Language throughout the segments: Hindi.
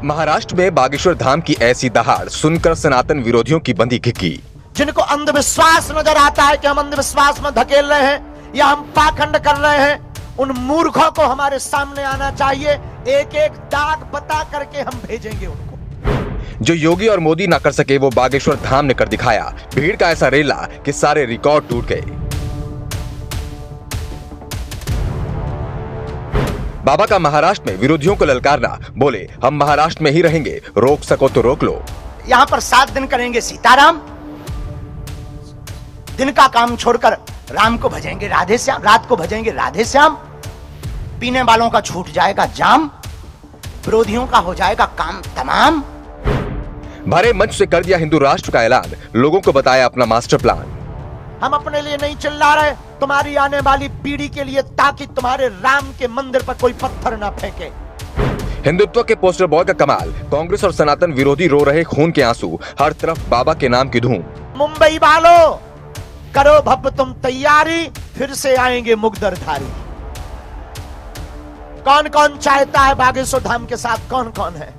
महाराष्ट्र में बागेश्वर धाम की ऐसी दहाड़ सुनकर सनातन विरोधियों की बंदी खिकी। जिनको अंधविश्वास नजर आता है कि हम अंधविश्वास में धकेल रहे हैं या हम पाखंड कर रहे हैं, उन मूर्खों को हमारे सामने आना चाहिए। एक एक दाग बता करके हम भेजेंगे उनको। जो योगी और मोदी ना कर सके वो बागेश्वर धाम ने कर दिखाया। भीड़ का ऐसा रेला कि सारे रिकॉर्ड टूट गए। बाबा का महाराष्ट्र में विरोधियों को ललकारना, बोले हम महाराष्ट्र में ही रहेंगे, रोक सको तो रोक लो। यहां पर 7 दिन करेंगे सीताराम, दिन का काम छोड़कर राम को भजेंगे राधे श्याम, रात को भजेंगे राधे श्याम। पीने वालों का छूट जाएगा जाम, विरोधियों का हो जाएगा काम तमाम। भरे मंच से कर दिया हिंदू राष्ट्र का ऐलान, लोगों को बताया अपना मास्टर प्लान। हम अपने लिए नहीं चिल्ला रहे, तुम्हारी आने वाली पीढ़ी के लिए, ताकि तुम्हारे राम के मंदिर पर कोई पत्थर ना फेंके। हिंदुत्व के पोस्टर बॉय का कमाल, कांग्रेस और सनातन विरोधी रो रहे खून के आंसू, हर तरफ बाबा के नाम की धूम। मुंबई वालों करो भप तुम तैयारी, फिर से आएंगे मुगदरधारी। कौन कौन चाहता है बागेश्वर धाम के साथ, कौन कौन है?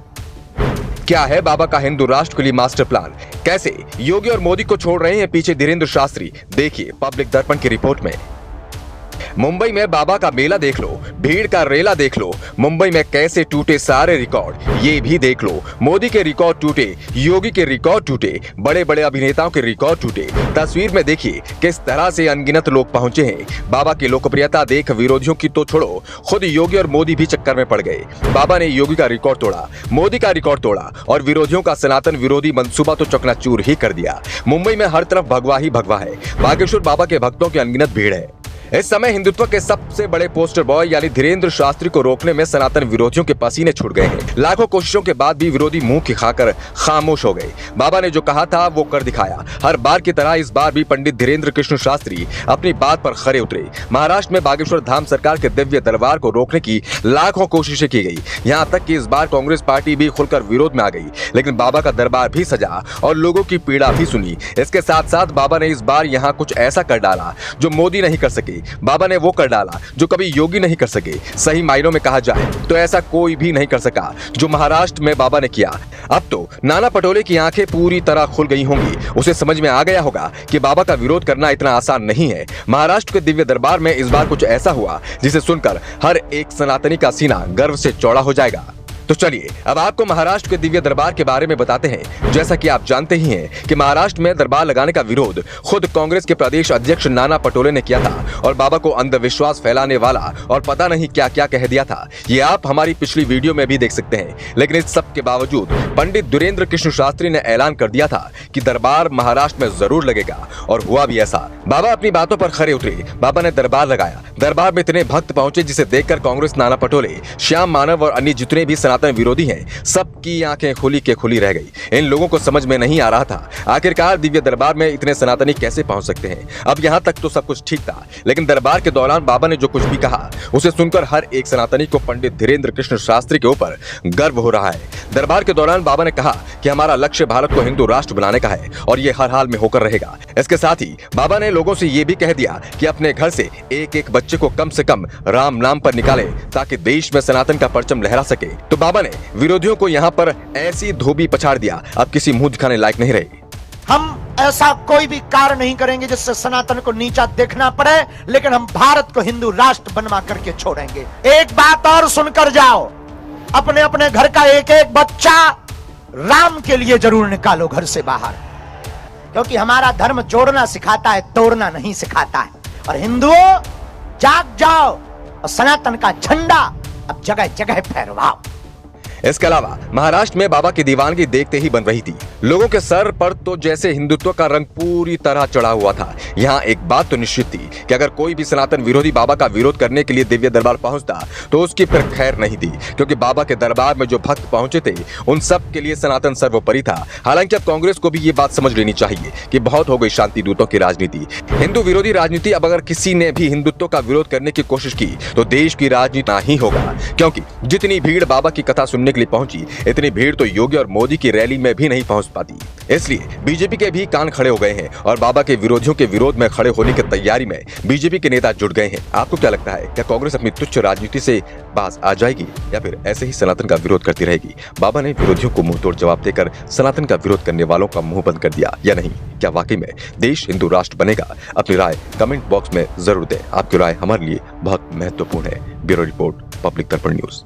क्या है बाबा का हिंदू राष्ट्र के लिए मास्टर प्लान? कैसे योगी और मोदी को छोड़ रहे हैं पीछे धीरेंद्र शास्त्री? देखिए पब्लिक दर्पण की रिपोर्ट में। मुंबई में बाबा का मेला देख लो, भीड़ का रेला देख लो, मुंबई में कैसे टूटे सारे रिकॉर्ड, ये भी देख लो। मोदी के रिकॉर्ड टूटे, योगी के रिकॉर्ड टूटे, बड़े बड़े अभिनेताओं के रिकॉर्ड टूटे। तस्वीर में देखिए किस तरह से अनगिनत लोग पहुंचे हैं। बाबा की लोकप्रियता देख विरोधियों की तो छोड़ो, खुद योगी और मोदी भी चक्कर में पड़ गए। बाबा ने योगी का रिकॉर्ड तोड़ा, मोदी का रिकॉर्ड तोड़ा और विरोधियों का सनातन विरोधी मंसूबा तो चकनाचूर ही कर दिया। मुंबई में हर तरफ भगवा ही भगवा है। बागेश्वर बाबा के भक्तों की अनगिनत भीड़ है। इस समय हिंदुत्व के सबसे बड़े पोस्टर बॉय यानी धीरेंद्र शास्त्री को रोकने में सनातन विरोधियों के पसीने छूट गए हैं। लाखों कोशिशों के बाद भी विरोधी मुंह की खाकर खामोश हो गए। बाबा ने जो कहा था वो कर दिखाया। हर बार की तरह इस बार भी पंडित धीरेंद्र कृष्ण शास्त्री अपनी बात पर खरे उतरे। महाराष्ट्र में बागेश्वर धाम सरकार के दिव्य दरबार को रोकने की लाखों कोशिशें की गई। यहाँ तक कि इस बार कांग्रेस पार्टी भी खुलकर विरोध में आ गई, लेकिन बाबा का दरबार भी सजा और लोगों की पीड़ा भी सुनी। इसके साथ साथ बाबा ने इस बार यहाँ कुछ ऐसा कर डाला जो मोदी नहीं कर सके। बाबा ने वो कर डाला जो कभी योगी नहीं कर सके। सही मायनों में कहा जाए तो ऐसा कोई भी नहीं कर सका जो महाराष्ट्र में बाबा ने किया। अब तो नाना पटोले की आंखें पूरी तरह खुल गई होंगी। उसे समझ में आ गया होगा कि बाबा का विरोध करना इतना आसान नहीं है। महाराष्ट्र के दिव्य दरबार में इस बार कुछ ऐसा हुआ जिसे सुनकर हर एक सनातनी का सीना गर्व से चौड़ा हो जाएगा। तो चलिए अब आपको महाराष्ट्र के दिव्य दरबार के बारे में बताते हैं। जैसा कि आप जानते ही हैं कि महाराष्ट्र में दरबार लगाने का विरोध खुद कांग्रेस के प्रदेश अध्यक्ष नाना पटोले ने किया था और बाबा को अंधविश्वास फैलाने वाला और पता नहीं क्या क्या कह दिया था। ये आप हमारी पिछली वीडियो में भी देख सकते हैं। लेकिन इस सब के बावजूद पंडित धीरेंद्र कृष्ण शास्त्री ने ऐलान कर दिया था कि दरबार महाराष्ट्र में जरूर लगेगा और हुआ भी ऐसा। बाबा अपनी बातों पर खरे उतरे। बाबा ने दरबार लगाया। दरबार में इतने भक्त पहुंचे जिसे देखकर कांग्रेस, नाना पटोले, श्याम मानव और अन्य जितने भी सनातन विरोधी हैं, सबकी आंखें खुली के खुली रह गई। इन लोगों को समझ में नहीं आ रहा था आखिरकार दिव्य दरबार में इतने सनातनी कैसे पहुंच सकते हैं। अब यहाँ तक तो सब कुछ ठीक था, लेकिन दरबार के दौरान बाबा ने जो कुछ भी कहा उसे सुनकर हर एक सनातनी को पंडित धीरेंद्र कृष्ण शास्त्री के ऊपर गर्व हो रहा है। दरबार के दौरान बाबा ने कहा कि हमारा लक्ष्य भारत को हिंदू राष्ट्र बनाने का है और ये हर हाल में होकर रहेगा। इसके साथ ही बाबा ने लोगों से ये भी कह दिया कि अपने घर से एक एक बच्चे को कम से कम राम नाम पर निकाले ताकि देश में सनातन का परचम लहरा सके। तो बाबा ने विरोधियों को यहाँ पर ऐसी धोबी पछाड़ दिया, अब किसी मुंह दिखाने लायक नहीं रहे। हम ऐसा कोई भी कार्य नहीं करेंगे जिससे सनातन को नीचा देखना पड़े, लेकिन हम भारत को हिंदू राष्ट्र बनवा करके छोड़ेंगे। एक बात और सुनकर जाओ, अपने अपने घर का एक एक बच्चा राम के लिए जरूर निकालो घर से बाहर, क्योंकि हमारा धर्म जोड़ना सिखाता है, तोड़ना नहीं सिखाता है। और हिंदुओं जाग जाओ और सनातन का झंडा अब जगह जगह फहरवाओ। इसके अलावा महाराष्ट्र में बाबा की दीवानगी देखते ही बन रही थी। लोगों के सर पर तो जैसे हिंदुत्व का रंग पूरी तरह चढ़ा हुआ था। यहाँ एक बात तो निश्चित थी कि अगर कोई भी सनातन विरोधी बाबा का विरोध करने के लिए दिव्य दरबार पहुंचता तो उसकी फिर खैर नहीं थी, क्योंकि बाबा के दरबार में जो भक्त पहुंचे थे उन सब के लिए सनातन सर्वोपरि था। हालांकि अब कांग्रेस को भी ये बात समझ लेनी चाहिए कि बहुत हो गई शांति दूतों की राजनीति, हिंदू विरोधी राजनीति। अब अगर किसी ने भी हिंदुत्व का विरोध करने की कोशिश की तो देश की राजनीति ना ही होगा, क्योंकि जितनी भीड़ बाबा की कथा सुनने सुनने के लिए पहुंची, इतनी भीड़ तो योगी और मोदी की रैली में भी नहीं पहुंच पाती। इसलिए बीजेपी के भी कान खड़े हो गए हैं और बाबा के विरोधियों के विरोध में खड़े होने की तैयारी में बीजेपी के नेता जुट गए हैं। आपको क्या लगता है, क्या कांग्रेस अपनी तुच्छ राजनीति से बाज आ जाएगी या फिर ऐसे ही सनातन का विरोध करती रहेगी? बाबा ने विरोधियों को मुंहतोड़ जवाब देकर सनातन का विरोध करने वालों का मुंह बंद कर दिया या नहीं? क्या वाकई में देश हिंदू राष्ट्र बनेगा? अपनी राय कमेंट बॉक्स में जरूर दें। आपकी राय हमारे लिए बहुत महत्वपूर्ण है। ब्यूरो रिपोर्ट, पब्लिक दर्पण न्यूज।